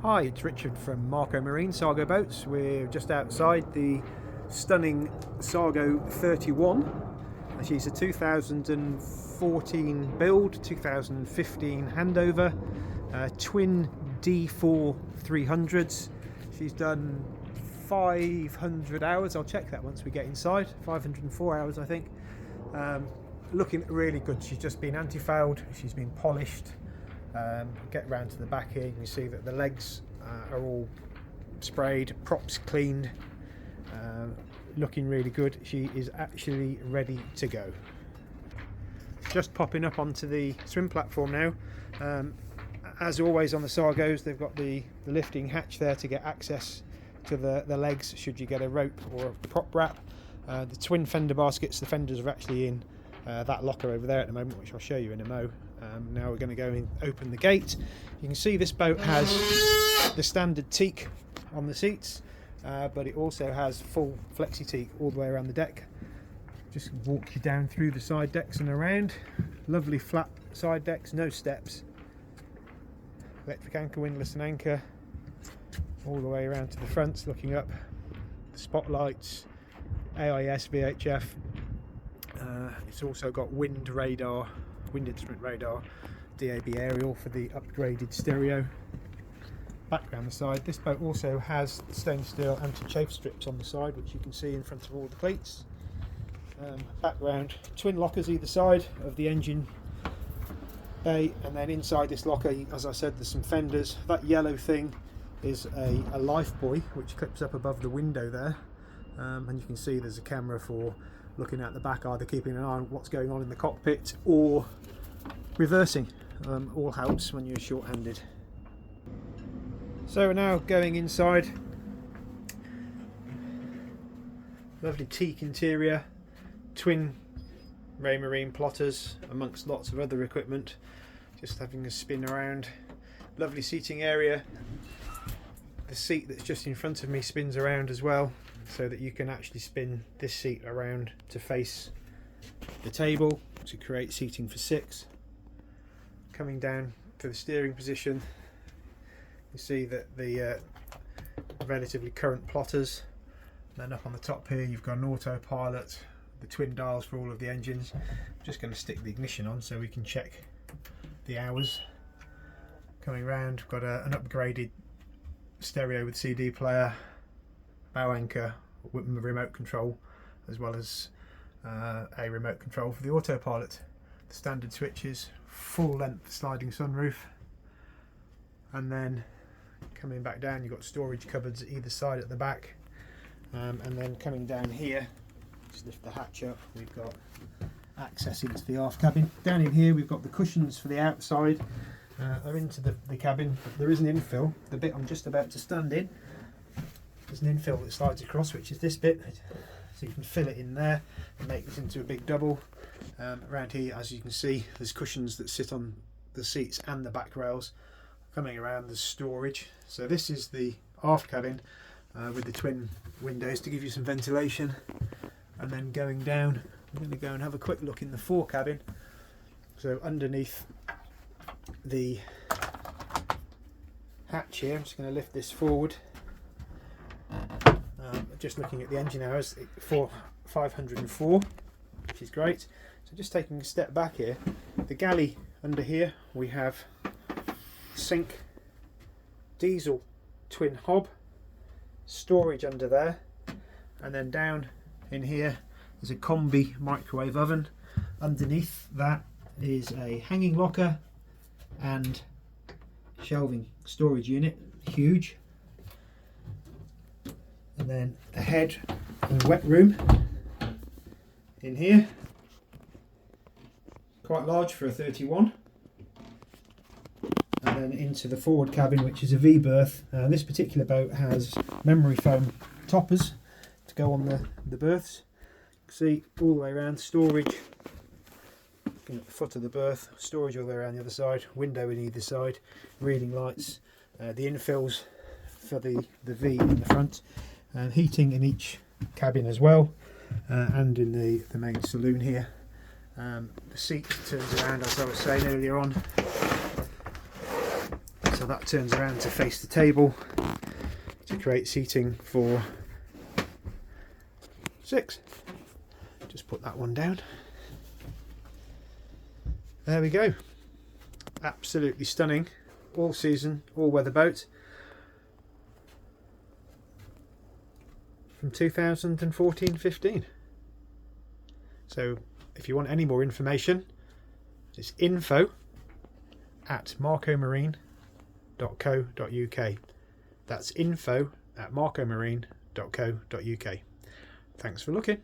Hi, it's Richard from Marco Marine Sargo Boats. We're just outside the stunning Sargo 31. She's a 2014 build, 2015 handover, twin D4 300s. She's done 500 hours. I'll check that once we get inside. 504 hours, I think. Looking really good. She's just been anti-fouled. She's been polished. Get round to the back here, you can see that the legs are all sprayed, props cleaned, looking really good. She is actually ready to go. Just popping up onto the swim platform now. As always on the Sargos, they've got the lifting hatch there to get access to the legs should you get a rope or a prop wrap. The twin fender baskets, the fenders are actually in that locker over there at the moment, which I'll show you in a mo. Now we're going to go and open the gate. You can see this boat has the standard teak on the seats, but it also has full flexi teak all the way around the deck. Just walk you down through the side decks and around. Lovely flat side decks, no steps. Electric anchor, windlass and anchor all the way around to the fronts, looking up. The spotlights, AIS, VHF. It's also got wind instrument radar, DAB aerial for the upgraded stereo. Back down the side, this boat also has stainless steel anti-chafe strips on the side, which you can see in front of all the cleats. Background, twin lockers either side of the engine bay, and then inside this locker, as I said, there's some fenders. That yellow thing is a life buoy which clips up above the window there, and you can see there's a camera for looking at the back, either keeping an eye on what's going on in the cockpit or reversing. All helps when you're short-handed. So we're now going inside. Lovely teak interior, twin Raymarine plotters amongst lots of other equipment. Just having a spin around. Lovely seating area. The seat that's just in front of me spins around as well, so that you can actually spin this seat around to face the table to create seating for 6. Coming down to the steering position, you see that the relatively current plotters. Then up on the top here you've got an autopilot, the twin dials for all of the engines. I'm just going to stick the ignition on so we can check the hours. Coming round, we've got an upgraded stereo with CD player, bow anchor, remote control, as well as a remote control for the autopilot. The standard switches, full length sliding sunroof, and then coming back down you've got storage cupboards at either side at the back, and then coming down here, just lift the hatch up, we've got access into the aft cabin. Down in here we've got the cushions for the outside. They're into the cabin, but there is an infill. The bit I'm just about to stand in, there's an infill that slides across, which is this bit, so you can fill it in there and make this into a big double. Around here, as you can see, there's cushions that sit on the seats and the back rails. Coming around, there's storage. So this is the aft cabin with the twin windows to give you some ventilation. And then going down, I'm going to go and have a quick look in the fore cabin. So underneath the hatch here, I'm just going to lift this forward. Just looking at the engine hours, 504, which is great. So just taking a step back here, the galley under here, we have sink, diesel twin hob, storage under there, and then down in here is a combi microwave oven. Underneath that is a hanging locker and shelving storage unit, huge. And then the head and wet room in here, quite large for a 31. And then into the forward cabin, which is a V berth. This particular boat has memory foam toppers to go on the berths. You can see all the way around, storage. Looking at the foot of the berth, storage all the way around the other side, window in either side, reading lights, the infills for the V in the front. Heating in each cabin as well, and in the main saloon here. The seat turns around, as I was saying earlier on, so so that turns around to face the table to create seating for 6. Just put that one down. There we go. Absolutely stunning, all season, all weather boat from 2014-15. So if you want any more information, it's info@marcomarine.co.uk. That's info@marcomarine.co.uk. Thanks for looking.